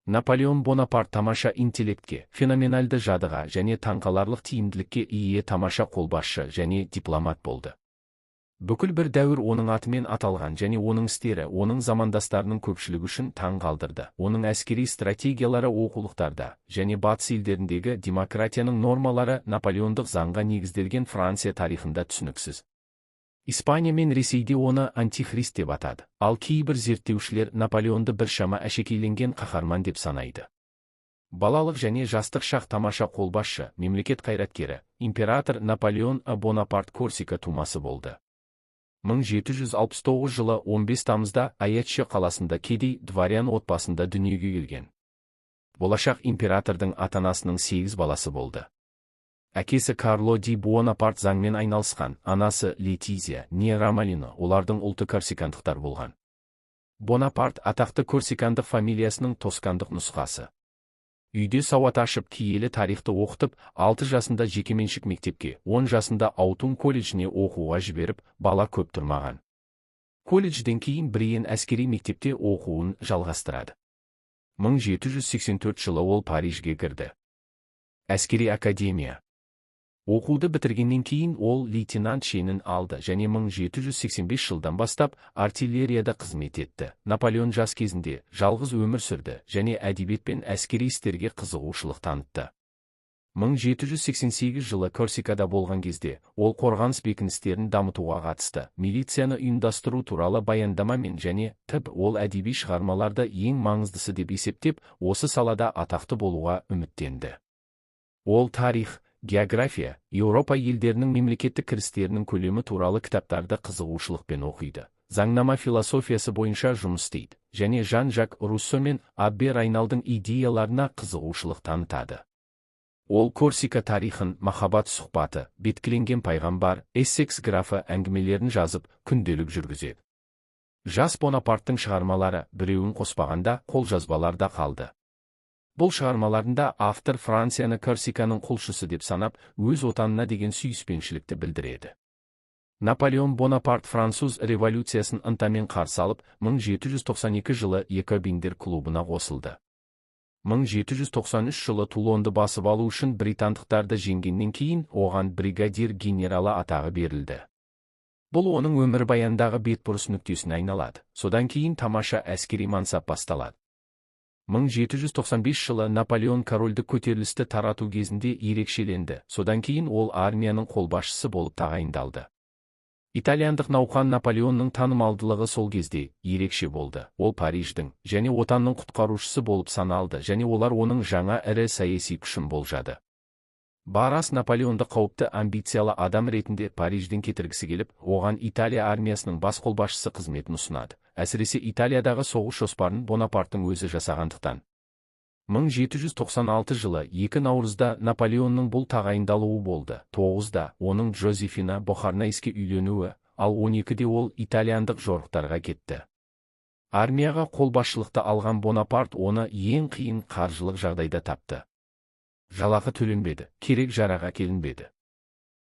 Наполеон Бонапарт тамаша интеллектке, феноменальды жадыға және таңқаларлық тиімділікке ие тамаша қолбасшы және дипломат болды. Бүкіл бір дәуір оның атымен аталған және оның істері оның замандастарының көпшілігі үшін таң қалдырды. Оның әскери стратегиялары оқулықтарда және батыс елдеріндегі демократияның нормалары Наполеондық заңға негізделген Франция тарихында түсініксіз. Испания мен Ресейде оны антихрист деп атады, ал кейбір зерттеушілер Наполеонды біршама әшекейленген қаһарман деп санайды. Балалық және жастық шақ тамаша қолбасшы, мемлекет қайраткері, император Наполеон Бонапарт Корсика тумасы болды. 1769 жылы 15 тамызда Аячче қаласында кедей дворян отбасында дүниеге келген. Болашақ императордың ата-анасының 8 баласы болды. Әкесі Карло ди Буонапарт заңмен айналысқан, анасы Летизия не Ромалино, олардың ұлты корсикандықтар болған. Бонапарт атақты корсикандық фамилиясының тоскандық нұсқасы. Үйде сауат ашып, киелі тарихты оқытып, 6 жасында жекеменшік мектепке, 10 жасында Аутун колледжіне оқуға жіберіп, бала көп тұрмаған. Колледжден кейін Бриен әскери мектепте оқуын жалғастырады. 1784 жылы ол Парижге кірді. Әскери академия. Оқуды бітіргеннен кейін ол лейтенант шенін алды және 1785 жылдан бастап артиллерияда қызмет етті. Наполеон жас кезінде жалғыз өмір сүрді және әдебиет пен әскери істерге қызығушылық танытты. 1788 жылы Корсикада болған кезде ол қорғаныс бекіністерін дамытуға қатысты. Милицияны ұйымдастыру туралы баяндамамен және ол әдеби шығармаларды ең маңыздысы деп есептеп, осы салада атақты болуға үміттенді. Ол тарих, география, Еуропа елдерінің мемлекеттік кірістерінің көлемі туралы кітаптарды қызығушылықпен оқиды. Заңнама философиясы бойынша жұмыс істейді және Жан-Жак Руссо мен Аббе Райналдың идеяларына қызығушылық танытады. Ол Корсика тарихын, махаббат сұхбаты, беткіленген пайғамбар, Эссекс графы әңгімелерін жазып, күнделік жүргізеді. Жас Бонапарттың шығармалары, біреуін қоспағанда, қолжазбаларда қалды. Бұл шығармаларында автор Францияны Корсиканың құлшысы деп санап, өз отанына деген сүйіспеншілікті білдіреді. Наполеон Бонапарт француз революциясын ынтамен қарсы алып, 1792 жылы Якобиндер клубына қосылды. 1793 жылы Тулонды басып алу үшін британдықтарды жеңгеннен кейін оған бригадир генералы атағы берілді. Бұл оның өмірбаяндағы бетбұрыс нүктесіне айналады. Содан кейін тамаша әскери мансап басталады. 1795 жылы Наполеон корольдік көтерілісті тарату кезінде ерекшеленді. Содан кейін ол армияның қолбасшысы болып тағайындалды. Итальяндық науқан Наполеонның танымалдылығы сол кезде ерекше болды. Ол Париждің және отанның құтқарушысы болып саналды және олар оның жаңа ірі саяси күшін болжады. Барас Наполеонды қауіпті амбициялы адам ретінде Парижден кетіргісі келіп, оған Италия армиясының бас қолбасшысы қызметін ұсынады. Әсіресе Италиядағы соғыс жоспарын Бонапарттың өзі жасағандықтан. 1796 жылы 2 наурызда Наполеонның бұл тағайындалуы болды. 9-да оның Джозефина Бохарнайске үйленуі, ал 12-де ол итальяндық жорықтарға кетті. Армияға қолбасшылықты алған Бонапарт оны ең қиын қаржылық жағдайда тапты. Жалақы төленбеді, керек жараға келінбеді.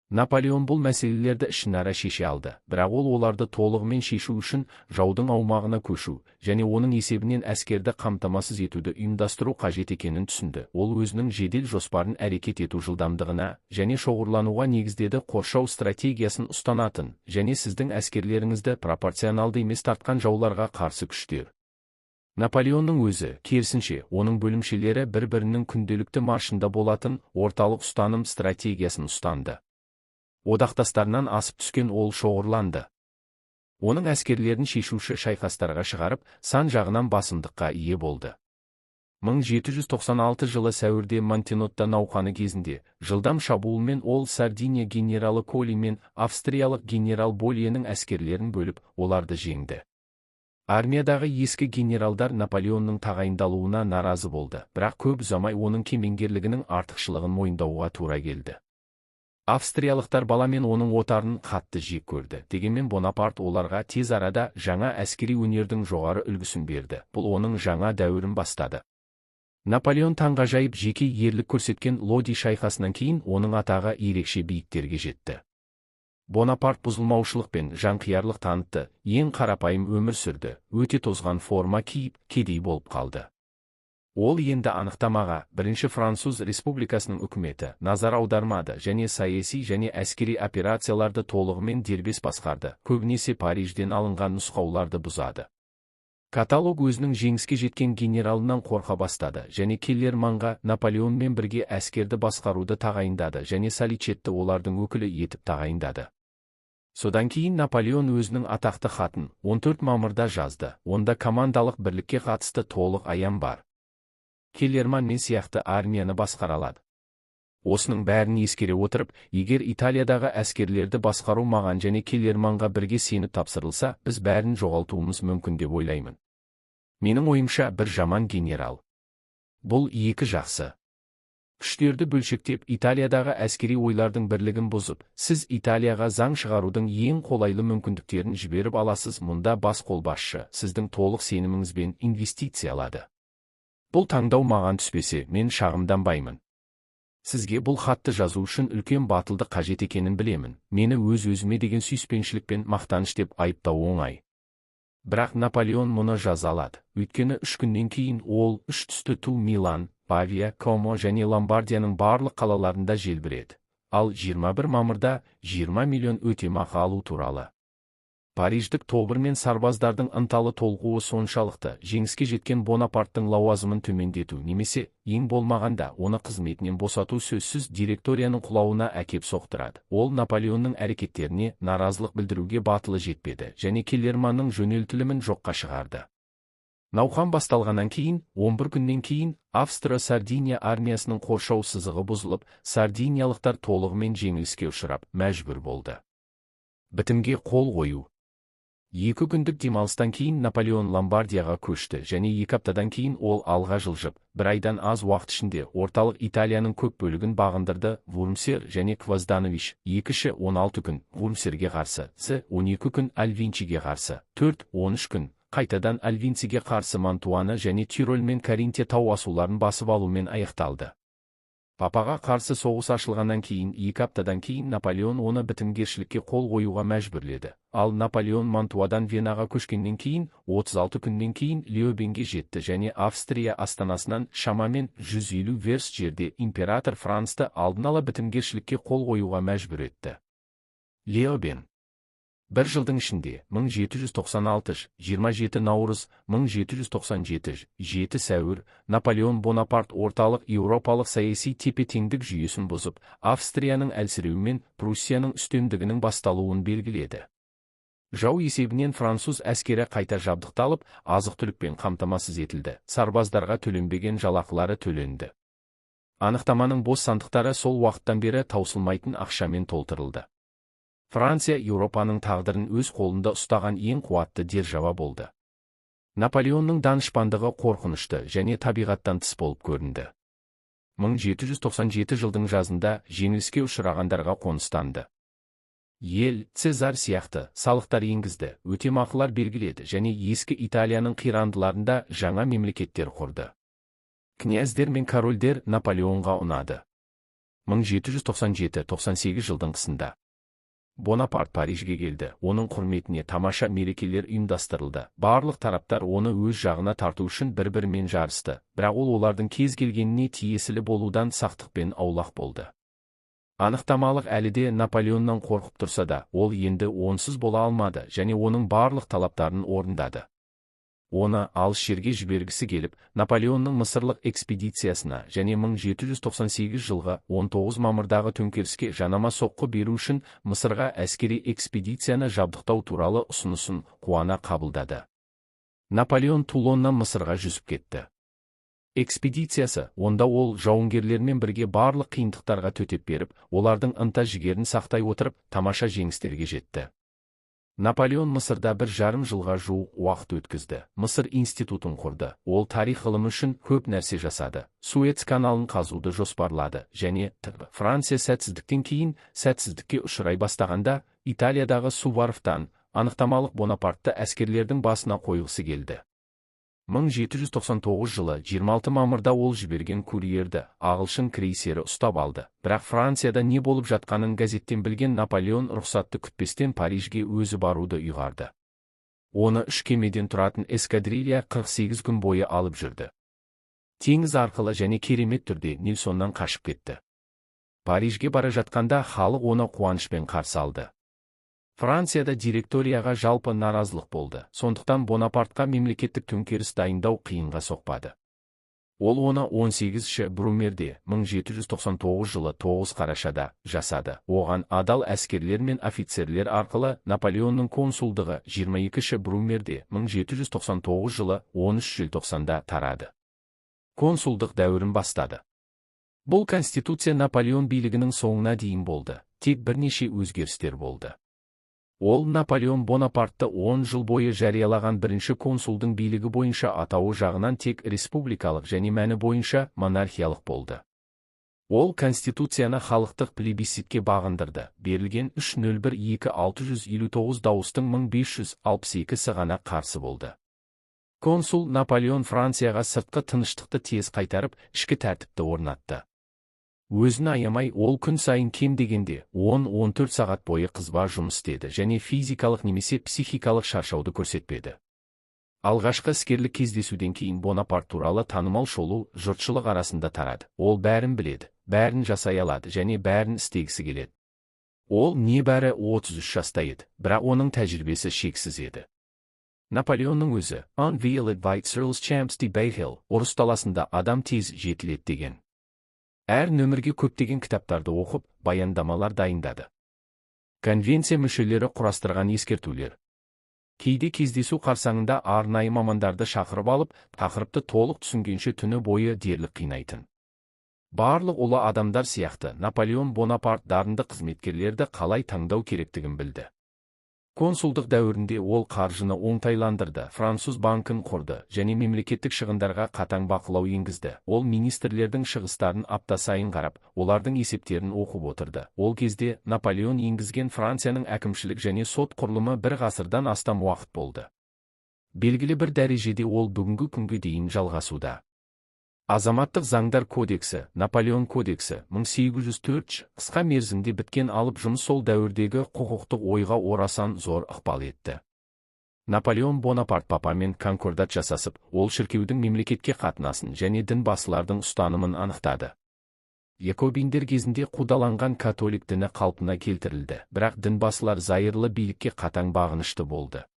Наполеон бұл мәселелерді ішінара шеше алды, бірақ ол оларды толығымен шешу үшін жаудың аумағына көшу және оның есебінен әскерді қамтамасыз етуді ұйымдастыру қажет екенін түсінді. Ол өзінің жедел жоспарын әрекет ету жылдамдығына және шоғырлануға негіздеді. Қоршау стратегиясын ұстанатын және сіздің әскерлеріңізді пропорционалды емес тартқан жауларға қарсы күштер. Наполеонның өзі, керісінше, оның бөлімшелері бір-бірінің күнделікті маршында болатын орталық ұстаным стратегиясын ұстанды. Одақтастарынан асып түскен ол шоғырланды. Оның әскерлерін шешуші шайқастарға шығарып, сан жағынан басымдыққа ие болды. 1796 жылы сәуірде Монтенотта науқаны кезінде, жылдам шабуылмен ол Сардиния генералы Коли мен австриялық генерал Больенің әскерлерін бөліп, оларды жеңді. Армиядағы ескі генералдар Наполеонның тағайындалуына наразы болды, бірақ көп ұзамай оның кемеңгерлігінің артықшылығын мойындауға тура келді. Австриялықтар бала мен оның отарын қатты жек көрді. Дегенмен Бонапарт оларға тез арада жаңа әскери өнердің жоғары үлгісін берді. Бұл оның жаңа дәуірін бастады. Наполеон таңғажайып жеке ерлік көрсеткен Лоди шайқасынан кейін оның атағы ерекше биіктерге жетті. Бонапарт бұзылмаушылық пен жанқиярлық танытты, ең қарапайым өмір сүрді, өте тозған форма киіп, кедей болып қалды. Ол енді анықтамаға бірінші Француз Республикасының үкіметі назар аудармады және саяси және әскери операцияларды толығымен дербес басқарды, көбінесе Парижден алынған нұсқауларды бұзады. Каталог өзінің жеңіске жеткен генералынан қорқа бастады және Келлерманға Наполеонмен бірге әскерді басқаруды тағайындады және Саличетті олардың өкілі етіп тағайындады. Содан кейін Наполеон өзінің атақты хатын 14 мамырда жазды. Онда командалық бірлікке қатысты толық аян бар. Келлерман мен сияқты армияны басқара алады. Осының бәрін ескере отырып, егер Италиядағы әскерлерді басқару маған және Келлерманға бірге сеніп тапсырылса, біз бәрін жоғалтуымыз мүмкін деп ойлаймын. Менің ойымша, бір жаман генерал. Бұл екі жақсы күштерді бөлшектеп, Италиядағы әскери ойлардың бірлігін бұзып, сіз Италияға заң шығарудың ең қолайлы мүмкіндіктерін жіберіп аласыз. Мұнда бас қолбасшы сіздің толық сеніміңізбен инвестиция алады. Бұл таңдау маған түспесе, мен шағымданбаймын. Сізге бұл хатты жазу үшін үлкен батылдық қажет екенін білемін. Мені өз-өзіме деген сүйіспеншілік пен мақтаныш деп айыптау оңай. Бірақ Наполеон мұны жаза алады, өйткені 3 күннен кейін ол 3 түсті ту Милан, Павия, Комо және Ломбардияның барлық қалаларында желбіреді. Ал 21 мамырда 20 миллион өтемақы алу туралы. Париждік тобыр мен сарбаздардың ынталы толқуы соншалықты жеңіске жеткен Бонапарттың лауазымын төмендету немесе ең болмағанда оны қызметінен босату сөзсіз директорияның құлауына әкеп соқтырады. Ол Наполеонның әрекеттеріне наразылық білдіруге батылы жетпеді және Келлерманның жөнелтілімін жоққа шығарды. Науқан басталғаннан кейін, 11 күннен кейін, Австро-Сардиния армиясының қоршау сызығы бұзылып, сардиниялықтар толығымен жеңіліске ұшырап, мәжбүр болды. Бітімге қол қою. 2 күндік демалыстан кейін Наполеон Ломбардияға көшті және 2 аптадан кейін ол алға жылжып, 1 айдан аз уақыт ішінде орталық Италияның көп бөлігін бағындырды. Вурмсер және Квазданович 2-16 күн Вурмсерге қарсы, 12 күн Альвинчиге қарсы, 4-13 күн қайтадан Альвинциге қарсы Мантуаны және Тироль мен Каринтия тау асуларын басып алумен аяқталды. Папаға қарсы соғыс ашылғаннан кейін 2 аптадан кейін Наполеон оны бітімгершілікке қол қоюға мәжбүрледі. Ал Наполеон Мантуадан Венаға көшкеннен кейін 36 күннен кейін Леобенге жетті және Австрия астанасынан шамамен 150 верст жерде император Францты алдын ала бітімгершілікке қол қоюға мәжбүр етті. Леобен бір жылдың ішінде 1796, 27 наурыз, 1797, 7 сәуір, Наполеон Бонапарт орталық еуропалық саяси тепе-теңдік жүйесін бұзып, Австрияның әлсіреуімен Пруссияның үстемдігінің басталуын белгіледі. Жау есебінен француз әскері қайта жабдықталып, азық-түлікпен қамтамасыз етілді, сарбаздарға төленбеген жалақылары төленді. Анықтаманың бос сандықтары сол уақыттан бері таусылмайтын ақшамен толтырылды. Франция Еуропаның тағдырын өз қолында ұстаған ең қуатты держава болды. Наполеонның данышпандығы қорқынышты және табиғаттан тыс болып көрінді. 1797 жылдың жазында жеңіліске ұшырағандарға қоныстанды. Ел, Цезарь сияқты салықтар енгізді, өтемақылар белгіледі және ескі Италияның қирандыларында жаңа мемлекеттер құрды. Князьдер мен корольдер Наполеонға ұнады. 1797-98 жылдың қысында Бонапарт Парижге келді. Оның құрметіне тамаша мерекелер ұйымдастырылды. Барлық тараптар оны өз жағына тарту үшін бір-бірімен жарысты, бірақ ол олардың кез келгеніне тиесілі болудан сақтықпен аулақ болды. Анықтамалық әлі де Наполеоннан қорқып тұрса да, ол енді онсыз бола алмады және оның барлық талаптарын орындады. Оны алыс жерге жібергісі келіп, Наполеонның мысырлық экспедициясына және 1798 жылғы 19 мамырдағы төңкеріске жанама соққы беру үшін Мысырға әскери экспедицияны жабдықтау туралы ұсынысын қуана қабылдады. Наполеон Тулоннан Мысырға жүзіп кетті. Экспедициясы, онда ол жауынгерлермен бірге барлық қиындықтарға төтеп беріп, олардың ынта-жігерін сақтай отырып, тамаша жеңістерге жетті. Наполеон Мысырда 1,5 жылға жуық уақыт өткізді. Мысыр институтын құрды. Ол тарих ғылымы үшін көп нәрсе жасады. Суэц каналын қазуды жоспарлады және Франция сәтсіздіктен кейін сәтсіздікке ұшырай бастағанда Италиядағы Суварфтан анықтамалық Бонапартты әскерлердің басына қойғысы келді. 1799 жылы 26 мамырда ол жіберген курьерді ағылшын крейсері ұстап алды. Бірақ Францияда не болып жатқанын газеттен білген Наполеон рұқсатты күтпестен Парижге өзі баруды ұйғарды. Оны 3 кемеден тұратын эскадрилья 48 күн бойы алып жүрді. Теңіз арқылы және керемет түрде Нельсоннан қашып кетті. Парижге бара жатқанда халық оны қуанышпен қарсы алды. Францияда директорияға жалпы наразылық болды, сондықтан Бонапартқа мемлекеттік төңкеріс дайындау қиынға соқпады. Ол оны 18-ші Брумерде 1799 жылы 9 қарашада жасады. Оған адал әскерлер мен офицерлер арқылы Наполеонның консулдығы 22-ші Брумерде 1799 жылы 13 желтоқсанда тарады. Консулдық дәуірін бастады. Бұл конституция Наполеон билігінің соңына дейін болды, тек бірнеше өзгерістер болды. Ол Наполеон Бонапартты 10 жыл бойы жариялаған бірінші консулдың билігі бойынша атауы жағынан тек республикалық және мәні бойынша монархиялық болды. Ол конституцияны халықтық плебисцитке бағындырды. Берілген 301-2659 дауыстың 1562-сі ғана қарсы болды. Консул Наполеон Францияға сыртқы тыныштықты тез қайтарып, ішкі тәртіпті орнатты. Өзін аямай, ол күн сайын кем дегенде 10-14 сағат бойы қызба жұмыс істеді және физикалық немесе психикалық шаршауды көрсетпеді. Алғашқы іскерлік кездесуден кейін Бонапарт туралы танымал шолу жұртшылық арасында тарады. Ол бәрін біледі, бәрін жасай алады және бәрін істегісі келеді. Ол небәрі 33 жаста еді, бірақ оның тәжірибесі шексіз еді. Наполеонның өзі, Unveiled Viceroy's Champs de Bataille, ұрыс даласында адам тез жетіледі деген. Әр нөмірге көптеген кітаптарды оқып, баяндамалар дайындады. Конвенция мүшелері құрастырған ескертулер. Кейде кездесу қарсаңында арнайы мамандарды шақырып алып, тақырыпты толық түсінгенше түні бойы дерлік қинайтын. Барлық ұлы адамдар сияқты Наполеон Бонапарт дарынды қызметкерлерді қалай таңдау керектігін білді. Консулдық дәуірінде ол қаржыны оңтайландырды, француз банкін құрды және мемлекеттік шығындарға қатаң бақылау енгізді. Ол министрлердің шығыстарын апта сайын қарап, олардың есептерін оқып отырды. Ол кезде Наполеон енгізген Францияның әкімшілік және сот құрылымы бір ғасырдан астам уақыт болды. Белгілі бір дәрежеде ол бүгінгі күнге дейін жалғасуда. Азаматтық заңдар кодексі, Наполеон кодексі 1804 қысқа мерзімде біткен алып жұмыс сол дәуірдегі құқықтық ойға орасан зор ықпал етті. Наполеон Бонапарт папамен конкордат жасасып, ол шіркеудің мемлекетке қатынасын және дін басылардың ұстанымын анықтады. Якобиндер кезінде қудаланған католик діні қалпына келтірілді, бірақ дін басылар зайырлы билікке қатаң бағынышты болды.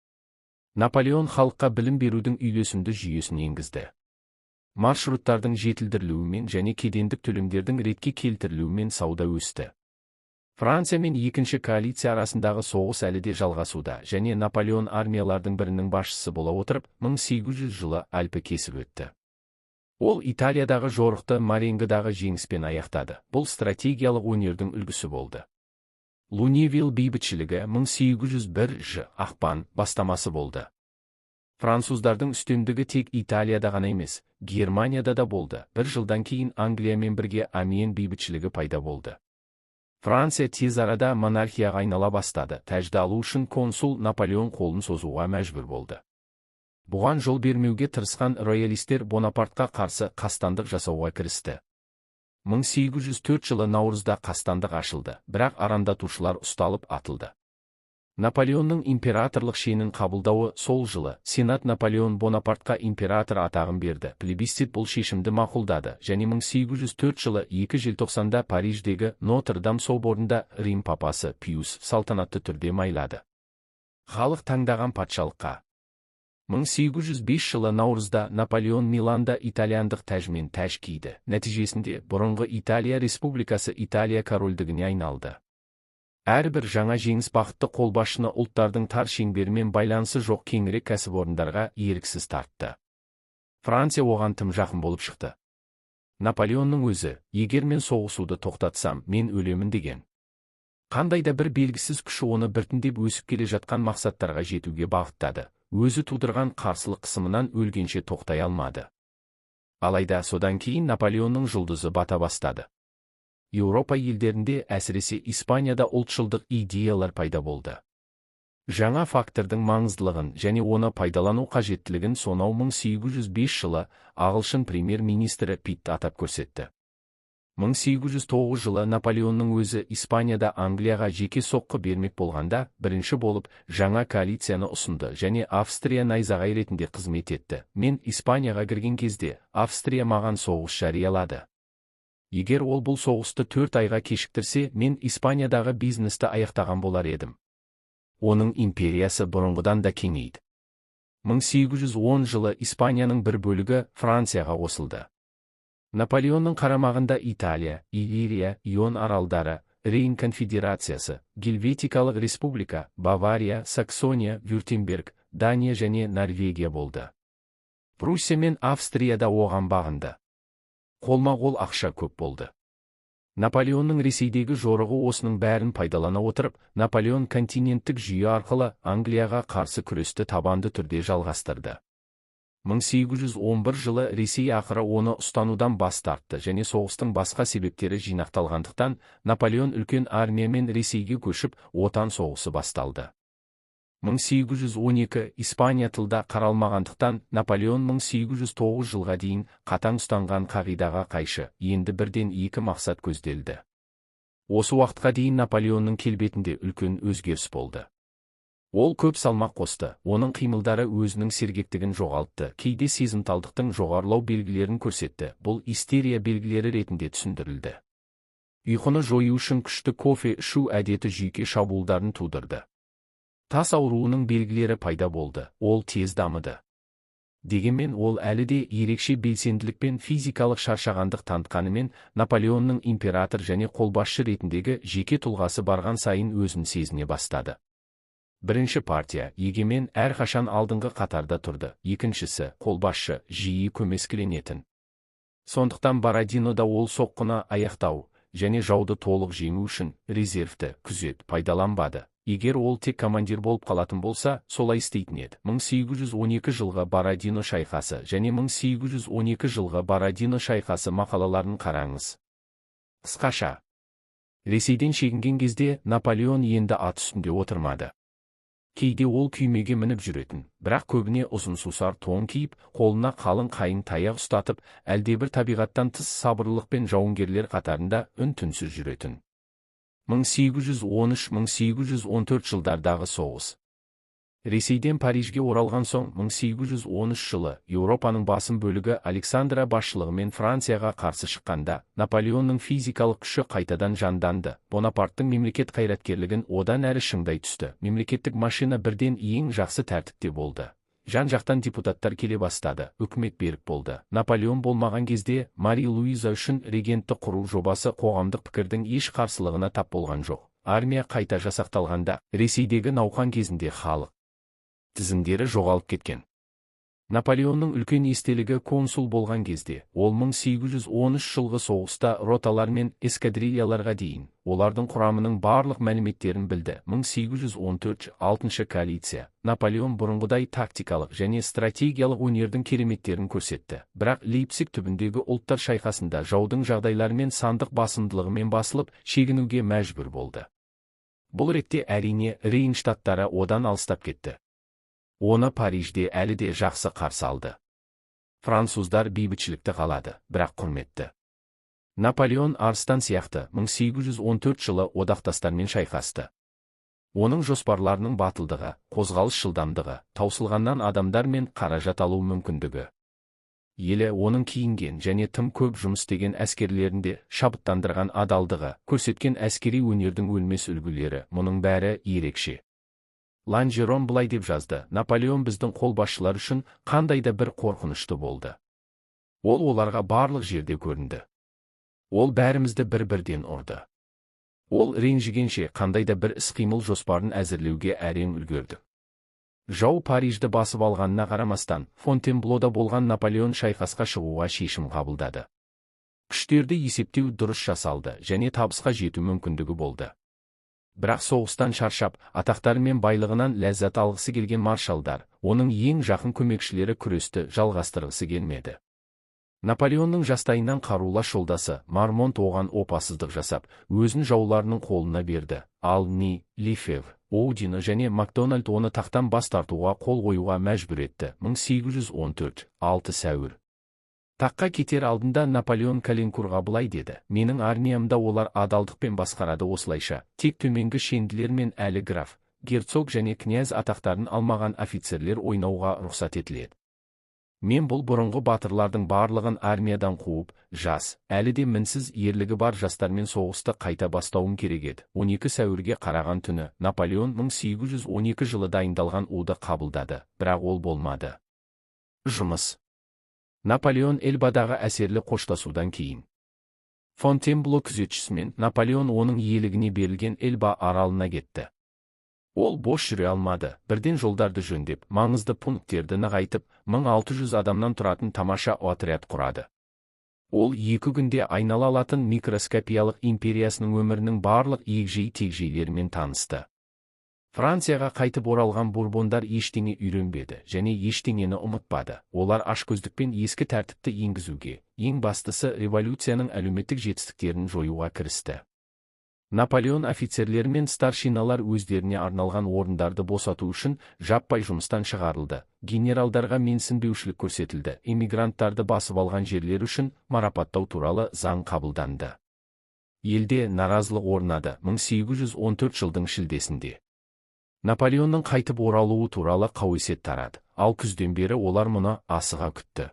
Наполеон халыққа білім берудің үйлесімді жүйесін енгізді. Маршруттардың жетілдірілуімен және кедендік төлемдердің ретке келтірілуімен сауда өсті. Франция мен екінші коалиция арасындағы соғыс әлі де жалғасуда және Наполеон армиялардың бірінің басшысы бола отырып, 1800 жылы Альпі кесіп өтті. Ол Италиядағы жорықты Маренгідағы жеңіспен аяқтады. Бұл стратегиялық өнердің үлгісі болды. Луневиль бейбітшілігі 1801 ақпан бастамасы болды. Француздардың үстемдігі тек Италияда ғана емес, Германияда да болды. Бір жылдан кейін Англиямен бірге Амьен бейбітшілігі пайда болды. Франция тез арада монархияға айнала бастады. Тәжді алу үшін консул Наполеон қолын созуға мәжбүр болды. Бұған жол бермеуге тырысқан роялистер Бонапартқа қарсы қастандық жасауға кірісті. 1804 жылы наурызда қастандық ашылды, бірақ арандатушылар ұсталып атылды. Наполеонның императорлық шенін қабылдауы сол жылы Сенат Наполеон Бонапартқа император атағын берді. Плебисцит бұл шешімді мақұлдады және 1804 жылы 2 желтоқсанда Париждегі Нотр-Дам соборында Рим папасы Пиус салтанатты түрде майлады. Халық таңдаған патшалыққа. 1805 жылы наурызда Наполеон Миланда итальяндық тәжмен тәж киді. Нәтижесінде бұрынғы Италия республикасы Италия корольдігіне айналды. Әрбір жаңа жеңіс бақытты қолбасшыны ұлттардың тар шеңберімен байланысы жоқ кеңірек кәсіпорындарға еріксіз тартты. Франция оған тым жақын болып шықты. Наполеонның өзі, егер мен соғысуды тоқтатсам, мен өлемін деген. Қандай да бір белгісіз күші оны біртіндеп өсіп келе жатқан мақсаттарға жетуге бағыттады. Өзі тудырған қарсылық қысымынан өлгенше тоқтай алмады. Алайда содан кейін Наполеонның жұлдызы бата бастады. Еуропа елдерінде, әсіресе Испанияда ұлтшылдық идеялар пайда болды. Жаңа фактордың маңыздылығын және оны пайдалану қажеттілігін сонау 1805 жылы ағылшын премьер-министрі Питт атап көрсетті. 1809 жылы Наполеонның өзі Испанияда Англияға жеке соққы бермек болғанда, бірінші болып жаңа коалицияны ұсынды және Австрия найзағай ретінде қызмет етті. Мен Испанияға кірген кезде, Австрия маған соғыс жариялады. Егер ол бұл соғысты 4 айға кешіктірсе, мен Испаниядағы бизнесті аяқтаған болар едім. Оның империясы бұрынғыдан да кеңейді. 1810 жылы Испанияның бір бөлігі Францияға қосылды. Наполеонның қарамағында Италия, Иллирия, Ион аралдары, Рейн конфедерациясы, Гельветикалық республика, Бавария, Саксония, Вюртемберг, Дания және Норвегия болды. Пруссия мен Австрияда оған бағынды. Қолма-қол ақша көп болды. Наполеонның Ресейдегі жорығы осының бәрін пайдалана отырып, Наполеон континенттік жүйе арқылы Англияға қарсы күресті табанды түрде жалғастырды. 1811 жылы Ресей ақыры оны ұстанудан бас тартты және соғыстың басқа себептері жинақталғандықтан, Наполеон үлкен армиямен Ресейге көшіп, отан соғысы басталды. 1812 Испания тылда қаралмағандықтан, Наполеон 1809 жылға дейін қатаң ұстанған қағидаға қайшы, енді бірден екі мақсат көзделді. Осы уақытқа дейін Наполеонның келбетінде үлкен өзгеріс болды. Ол көп салмақ қосты, оның қимылдары өзінің сергектігін жоғалтты, кейде сезімталдықтың жоғарылау белгілерін көрсетті, бұл истерия белгілері ретінде түсіндірілді. Ұйқыны жою үшін күшті кофе ішу әдеті жүйке шабуылдарын тудырды. Тас ауруының белгілері пайда болды, ол тез дамыды. Дегенмен ол әлі де ерекше белсенділікпен физикалық шаршағандық танытқанымен, Наполеонның император және қолбасшы ретіндегі жеке тұлғасы барған сайын өзін сезіне бастады. Бірінші партия, егемен, әрқашан алдыңғы қатарда тұрды. Екіншісі, қолбасшы, жиі көмескіленетін. Сондықтан Бородинода ол соққыны аяқтау және жауды толық жеңу үшін резервті күзет пайдаланбады. Егер ол тек командир болып қалатын болса, солай істейтін еді. 1812 жылғы Бородино шайқасы және 1812 жылғы Бородино шайқасы мақалаларын қараңыз. Қысқаша, Ресейден шегінген кезде Наполеон енді ат үстінде отырмады. Кейде ол күймеге мініп жүретін, бірақ көбіне ұзын сусар тон киіп, қолына қалың қайың таяқ ұстатып, әлдебір табиғаттан тыс сабырлықпен жауынгерлер қатарында үн-түнсіз жүретін. 1813-1814 жылдардағы соғыс. Ресейден Парижге оралған соң 1813 жылы Еуропаның басым бөлігі Александра басшылығымен Францияға қарсы шыққанда, Наполеонның физикалық күші қайтадан жанданды. Бонапарттың мемлекет қайраткерлігін одан әрі шыңдай түсті. Мемлекеттік машина бірден ең жақсы тәртіпте болды. Жан-жақтан депутаттар келе бастады, үкімет берік болды. Наполеон болмаған кезде Мари Луиза үшін регентті құру жобасы қоғамдық пікірдің еш қарсылығына тап болған жоқ. Армия қайта жасақталғанда, Ресейдегі науқан кезінде халық тізімдері жоғалып кеткен. Наполеонның үлкен естелігі консул болған кезде, ол 1813 жылғы соғыста роталар мен эскадрильяларға дейін, олардың құрамының барлық мәліметтерін білді. 1814-6 коалиция, Наполеон бұрынғыдай тактикалық және стратегиялық өнердің кереметтерін көрсетті. Бірақ Лейпциг түбіндегі ұлттар шайқасында жаудың жағдайларымен сандық басымдылығымен басылып, шегінуге мәжбүр болды. Бұл ретте әрине Рейн штаттары одан алыстап кетті. Оны Парижде әлі де жақсы қарсы алды. Француздар бейбітшілікті қалады, бірақ құрметті. Наполеон арыстан сияқты 1814 жылы одақтастармен шайқасты. Оның жоспарларының батылдығы, қозғалыс жылдамдығы, таусылғаннан адамдар мен қаражат алу мүмкіндігі. Елі оның киінген және тым көп жұмыс істеген әскерлерінде шабыттандырған адалдығы, көрсеткен әскери өнердің өлмес үлгілері, мұның бәрі ерекше. Ланжерон былай деп жазды: Наполеон біздің қолбасшылар үшін қандай да бір қорқынышты болды. Ол оларға барлық жерде көрінді. Ол бәрімізді бір-бірден ұрды. Ол ренжігенше қандай да бір іс-қимыл жоспарын әзірлеуге әрең үлгерді. Жау Парижді басып алғанына қарамастан, Фонтенблода болған Наполеон шайқасқа шығуға шешім қабылдады. Күштерді есептеу дұрыс жасалды және табысқа жету мүмкіндігі болды. Бірақ соғыстан шаршап, атақтары мен байлығынан ләззат алғысы келген маршалдар, оның ең жақын көмекшілері күресті жалғастырғысы келмеді. Наполеонның жастайынан қарулас жолдасы Мармонт оған опасыздық жасап, өзін жауларының қолына берді. Ал Ни, Лефевр, Оудино және Макдональд оны тақтан бас тартуға қол қоюға мәжбүр етті. 1814, 6 сәуір. Таққа кетер алдында Наполеон Калинкурға былай деді: менің армиямда олар адалдықпен басқарады, осылайша тек төменгі шенділер мен әлі граф, герцог және князь атақтарын алмаған офицерлер ойнауға рұқсат етіледі. Мен бұл бұрынғы батырлардың барлығын армиядан қуып, жас, әлі де мінсіз ерлігі бар жастармен соғысты қайта бастауым керек еді. 12 сәуірге қараған түні Наполеон 1812 жылы дайындалған уды қабылдады, бірақ ол болмады. Жұмыс. Наполеон Эльбадағы әсерлі қоштасудан кейін. Фонтенбло күзетшісімен Наполеон оның иелігіне берілген Эльба аралына кетті. Ол бос жүре алмады, бірден жолдарды жөндеп, маңызды пункттерді нығайтып, 1600 адамнан тұратын тамаша отряд құрады. Ол 2 күнде айнала алатын микроскопиялық империясының өмірінің барлық егжей-тегжейлерімен танысты. Францияға қайтып оралған бурбондар ештеңе үйренбеді және ештеңені ұмытпады. Олар ашкөздікпен ескі тәртіпті енгізуге, ең бастысы революцияның әлеуметтік жетістіктерін жоюға кірісті. Наполеон офицерлері мен старшиналар өздеріне арналған орындарды босату үшін жаппай жұмыстан шығарылды. Генералдарға менсінбеушілік көрсетілді. Эмигранттарды басып алған жерлер үшін марапаттау туралы заң қабылданды. Елде наразылық орнады 1814 жылдың шілдесінде. Наполеонның қайтып оралуы туралы қауесет тарады, ал күзден бері олар мұны асыға күтті.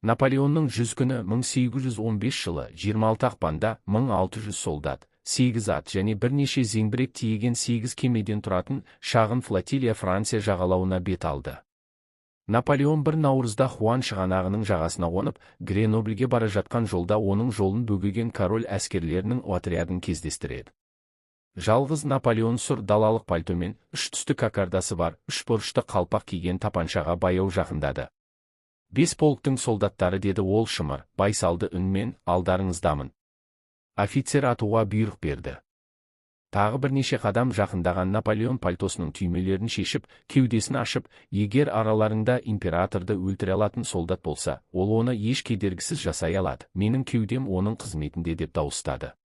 Наполеонның 100 күні 1815 жылы 26 ақпанда 1600 солдат, 8 ат және бірнеше зеңбірек тиеген 8 кемеден тұратын шағын флотилия Франция жағалауына бет алды. Наполеон 1 наурызда Хуан шығанағының жағасына қонып, Гренобльге бара жатқан жолда оның жолын бөгеген король әскерлерінің отрядын кездестіреді. Жалғыз Наполеон сұр далалық пальтомен, 3 түсті кокардасы бар, 3 бұрышты қалпақ киген тапаншаға баяу жақындады. 5 полктың солдаттары, деді ол шымыр, байсалды үнмен, алдарыңыздамын. Офицер атуға бұйрық берді. Тағы бірнеше қадам жақындаған Наполеон пальтосының түймелерін шешіп, кеудесін ашып, егер араларында императорды өлтіре алатын солдат болса, ол оны еш кедергісіз жасай алады. Менің кеудем оның қызметінде, деп дауыстады.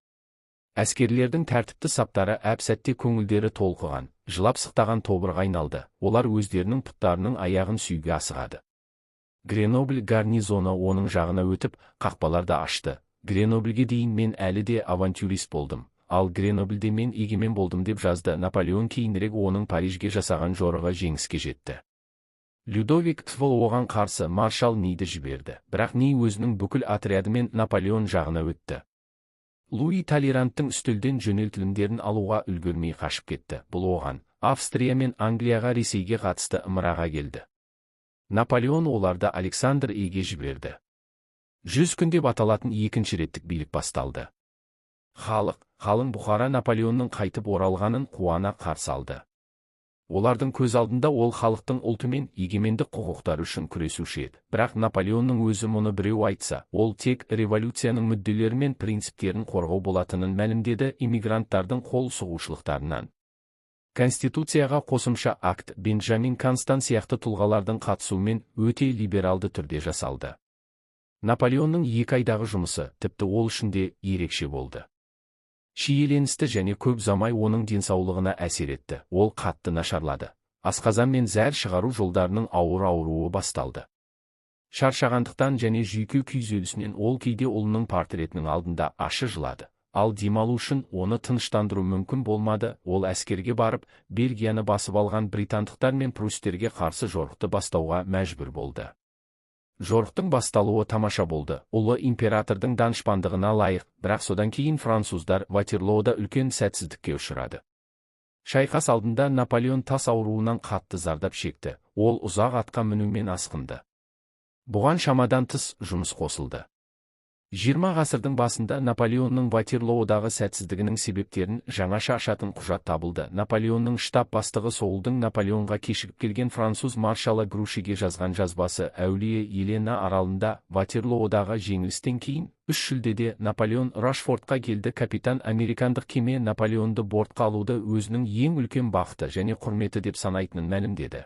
Әскерлердің тәртіпті саптары әп-сәтте көңілдері толқыған, жылап-сықтаған тобырға айналды. Олар өздерінің пұттарының аяғын сүйге асығады. Гренобль гарнизоны оның жағына өтіп, қақпаларды ашты. Гренобльге дейін мен әлі де авантюрист болдым, ал Гренобльде мен егемен болдым, деп жазды Наполеон. Кейінірек оның Парижге жасаған жорығы жеңіске жетті. Людовик XIV оған қарсы маршал Ниді жіберді, бірақ Ни өзінің бүкіл отрядымен Наполеон жағына өтті. Луи Толеранттың үстелден жөнелтілімдерін алуға үлгермей қашып кетті. Бұл оған Австрия мен Англияға, Ресейге қатысты ымыраға келді. Наполеон оларды Александр Эйге жіберді. 100 күн деп аталатын екінші реттік билік басталды. Қалың бұқара Наполеонның қайтып оралғанын қуана қарсы алды. Олардың көз алдында ол халықтың ұлты мен егемендік құқықтары үшін күресуші еді. Бірақ Наполеонның өзі мұны біреу айтса, ол тек революцияның мүдделері мен принциптерін қорғау болатынын мәлімдеді. Иммигранттардың қол сұғушылықтарынан Конституцияға қосымша акт Бенджамин Констант сияқты тұлғалардың қатысуымен өте либералды түрде жасалды. Наполеонның 2 айдағы жұмысы тіпті ол үшін де ерекше болды. Шиеленісті және көп замай оның денсаулығына әсер етті. Ол қатты нашарлады. Асқазан мен зәр шығару жолдарының ауруы басталды. Шаршағандықтан және жүйке күйзелісінен ол кейде ұлының портретінің алдында ашы жылады. Ал демалу үшін оны тыныштандыру мүмкін болмады. Ол әскерге барып, Бельгияны басып алған британдықтар мен прустерге қарсы жорықты бастауға мәжбүр болды. Жорықтың басталуы тамаша болды. Ұлы императордың данышпандығына лайық, бірақ содан кейін француздар Ватерлоуда үлкен сәтсіздікке ұшырады. Шайқас алдында Наполеон тас ауруынан қатты зардап шекті. Ол ұзақ атқа мінумен асқынды. Бұған шамадан тыс жұмыс қосылды. 20 ғасырдың басында Наполеонның Ватерлоодағы сәтсіздігінің себептерін жаңаша ашатын құжат табылды. Наполеонның штаб бастығы Соулдың Наполеонға кешігіп келген француз маршалы Грушиге жазған жазбасы әулие Елена аралында Ватерлоодағы жеңілістен кейін 3 шілдеде Наполеон Рашфордқа келді. Капитан американдық кеме Наполеонды бортқа алуды өзінің ең үлкен бақыты және құрметі деп санайтынын мәлімдеді.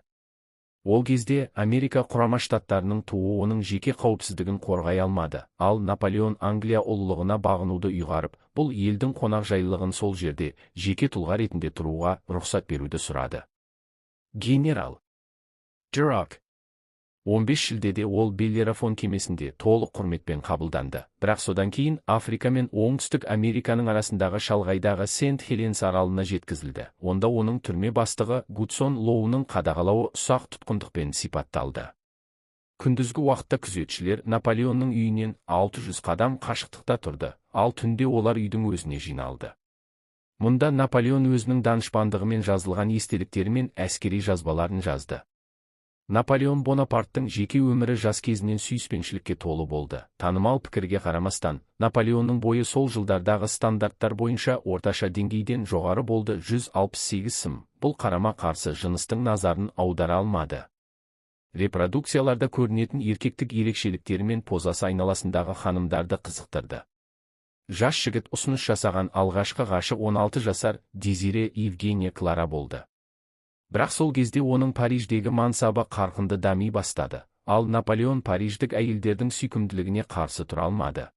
Ол кезде Америка құрама штаттарының туы оның жеке қауіпсіздігін қорғай алмады, ал Наполеон Англия ұлылығына бағынуды ұйғарып, бұл елдің қонақжайлылығын сол жерде жеке тұлға ретінде тұруға рұқсат беруді сұрады. Генерал Дюрок 15 шілдеде ол Беллерафон кемесінде толық құрметпен қабылданды. Бірақ содан кейін Африка мен Оңтүстік Американың арасындағы шалғайдағы Сент-Хеленс аралына жеткізілді. Онда оның түрме бастығы Гудсон Лоуның қадағалауы ұсақ тұтқындықпен сипатталды. Күндізгі уақытта күзетшілер Наполеонның үйінен 600 қадам қашықтықта тұрды, ал түнде олар үйдің өзіне жиналды. Мұнда Наполеон өзінің данышпандығымен жазылған естеліктері мен әскери жазбаларын жазды. Наполеон Бонапарттың жеке өмірі жас кезінен сүйіспеншілікке толы болды. Танымал пікірге қарамастан, Наполеонның бойы сол жылдардағы стандарттар бойынша орташа деңгейден жоғары болды. 168 см. Бұл қарама-қарсы жыныстың назарын аудара алмады. Репродукцияларда көрінетін еркектік ерекшеліктері мен позасы айналасындағы ханымдарды қызықтырды. Жас жігіт ұсыныс жасаған алғашқы ғашық 16 жасар Дезире Евгения Клара болды. Бірақ сол кезде оның Париждегі мансабы қарқынды дами бастады, ал Наполеон париждік әйелдердің сүйкімділігіне қарсы тұра алмады.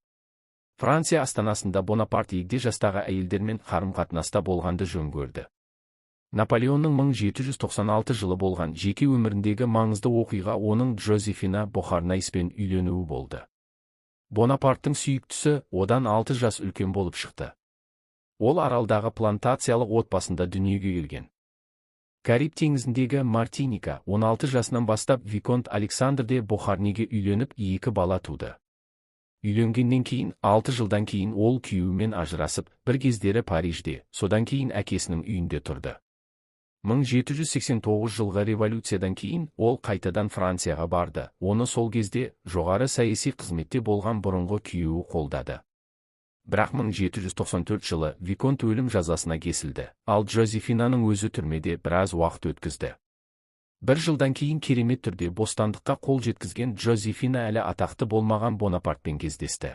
Франция астанасында Бонапарт егде жастағы әйелдермен қарым-қатынаста болғанды жөн көрді. Наполеонның 1796 жылы болған жеке өміріндегі маңызды оқиға оның Жозефина Бохарнайспен үйленуі болды. Бонапарттың сүйіктісі одан 6 жас үлкен болып шықты. Ол аралдағы плантациялық отбасында дүниеге келген. Кариб теңізіндегі Мартиника 16 жасынан бастап Виконт Александр де Бохарниге үйленіп 2 бала туды. Үйленгеннен кейін 6 жылдан кейін ол күйеуімен ажырасып, бір кездері Парижде, содан кейін әкесінің үйінде тұрды. 1789 жылғы революциядан кейін ол қайтадан Францияға барды. Оны сол кезде жоғары саяси қызметте болған бұрынғы күйеуі қолдады. Бірақ 1794 жылы Виконт өлім жазасына кесілді, ал Жозефинаның өзі түрмеде біраз уақыт өткізді. Бір жылдан кейін керемет түрде бостандыққа қол жеткізген Жозефина әлі атақты болмаған Бонапартпен кездесті.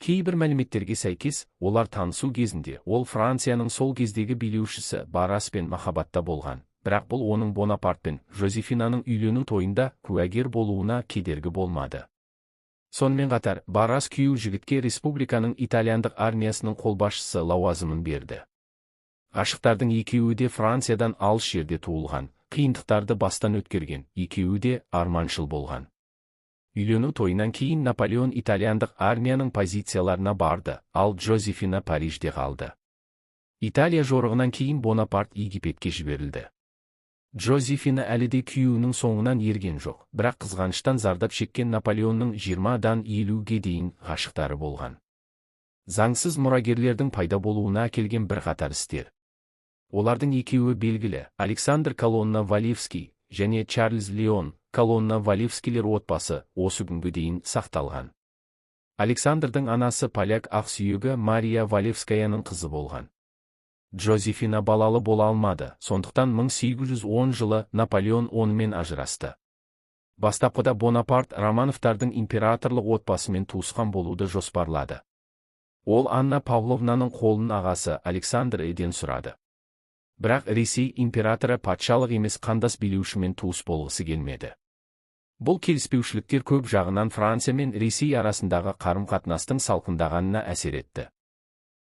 Кейбір мәліметтерге сәйкес, олар танысу кезінде ол Францияның сол кездегі билеушісі Барраспен махаббатта болған, бірақ бұл оның Бонапартпен Жозефинаның үйлену тойында куәгер болуына кедергі болмады. Сонымен қатар, Баррас күйеу жігітке республиканың итальяндық армиясының қолбасшысы лауазымын берді. Ғашықтардың екеуі де Франциядан алыс жерде туылған, қиындықтарды бастан өткерген, екеуі де арманшыл болған. Үйлену тойынан кейін Наполеон итальяндық армияның позицияларына барды, ал Жозефина Парижде қалды. Италия жорығынан кейін Бонапарт Египетке жіберілді. Жозефина әлі де күйеуінің соңынан ерген жоқ, бірақ қызғаныштан зардап шеккен Наполеонның 20-дан 50-ге дейін ғашықтары болған. Заңсыз мұрагерлердің пайда болуына әкелген бірқатар істер. Олардың екеуі белгілі, Александр Колонна-Валевский және Чарльз Леон Колонна-Валевскийлер отбасы осы күнге дейін сақталған. Александрдың анасы поляк ақсүйегі Мария Валевскаяның қызы болған. Жозефина балалы бола алмады, сондықтан 1810 жылы Наполеон онымен ажырасты. Бастапқыда Бонапарт Романовтардың императорлық отбасымен туысқан болуды жоспарлады. Ол Анна Павловнаның қолын ағасы Александр Эден сұрады. Бірақ Ресей императоры патшалық емес қандас билеушімен туыс болғысы келмеді. Бұл келіспеушіліктер көп жағынан Франция мен Ресей арасындағы қарым-қатынастың салқындағанына әсер етті.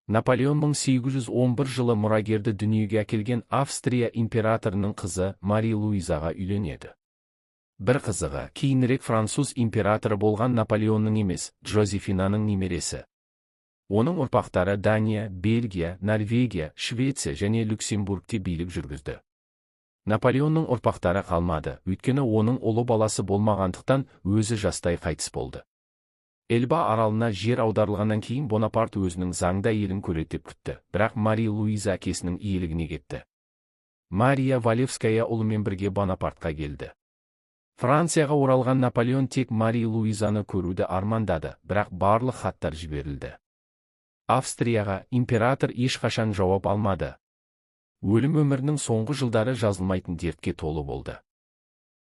Наполеон 1811 жылы мұрагерді дүниеге әкелген Австрия императорының қызы Мари Луизаға үйленеді. Бір қызығы, кейінірек француз императоры болған Наполеонның емес, Жозефинаның немересі. Оның ұрпақтары Дания, Бельгия, Норвегия, Швеция және Люксембургте билік жүргізді. Наполеонның ұрпақтары қалмады, өйткені оның ұлы баласы болмағандықтан өзі жастай қайтыс болды. Эльба аралына жер аударылғаннан кейін Бонапарт өзінің заңды әйелін көреді деп күтті, бірақ Мари Луиза әкесінің иелігіне кетті. Мария Валевская ұлымен бірге Бонапартқа келді. Францияға оралған Наполеон тек Мари Луизаны көруді армандады, бірақ барлық хаттар жіберілді. Австрияға император ешқашан жауап алмады. Өлім өмірінің соңғы жылдары жазылмайтын дертке толы болды.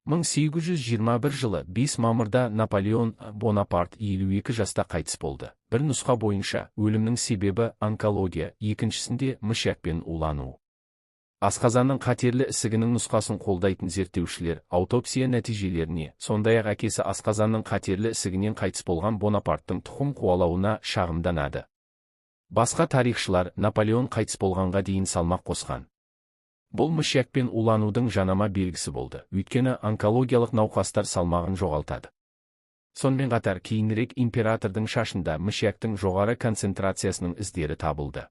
1821 жылы 5 мамырда Наполеон Бонапарт 52 жаста қайтыс болды. Бір нұсқа бойынша өлімнің себебі онкология, екіншісінде мышьякпен улану. Асқазанның қатерлі ісігінің нұсқасын қолдайтын зерттеушілер аутопсия нәтижелеріне, сондай-ақ әкесі асқазанның қатерлі ісігінен қайтыс болған Бонапарттың тұқым қуалауына шағымданады. Басқа тарихшылар Наполеон қайтыс болғанға дейін салмақ қосқан. Бұл мышьякпен уланудың жанама белгісі болды, өйткені онкологиялық науқастар салмағын жоғалтады. Сонымен қатар кейінірек императордың шашында мышьяктың жоғары концентрациясының іздері табылды.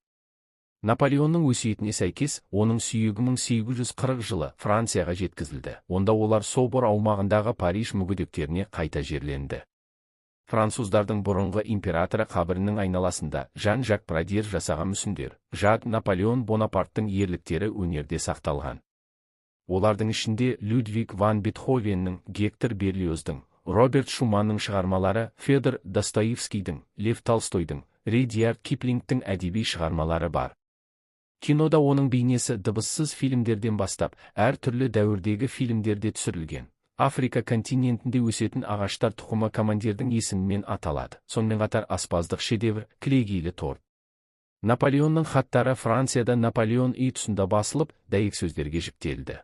Наполеонның өсиетіне сәйкес, оның сүйегі 1840 жылы Францияға жеткізілді. Онда олар Собор аумағындағы Париж мүгедектеріне қайта жерленді. Француздардың бұрынғы императоры қабірінің айналасында Жан-Жак Прадьер жасаған мүсіндер, жад Наполеон Бонапарттың ерліктері өнерде сақталған. Олардың ішінде Людвиг ван Бетховеннің, Гектор Берлиоздың, Роберт Шуманның шығармалары, Федор Достоевскийдің, Лев Толстойдың, Редьярд Киплингтің әдеби шығармалары бар. Кинода оның бейнесі дыбыссыз фильмдерден бастап, әр түрлі дәуірдегі фильмдерде түсірілген. Африка континентінде өсетін ағаштар тұқымы командирдің есімімен аталады. Сонымен қатар аспаздық шедевр, кілегейлі торт. Наполеонның хаттары Францияда Наполеон үй тұсында басылып, дәйексөздерге жіктелді.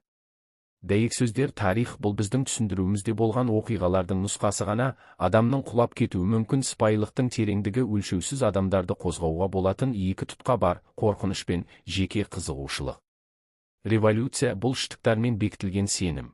Дәйексөздер тарих, бұл біздің түсіндіруімізде болған оқиғалардың нұсқасы ғана, адамның құлап кетуі мүмкін, сыпайылықтың тереңдігі, өлшеусіз адамдарды қозғауға болатын екі тұтқа бар, қорқыныш пен жеке қызығушылық. Революция бұл шындықтармен бекітілген сенім.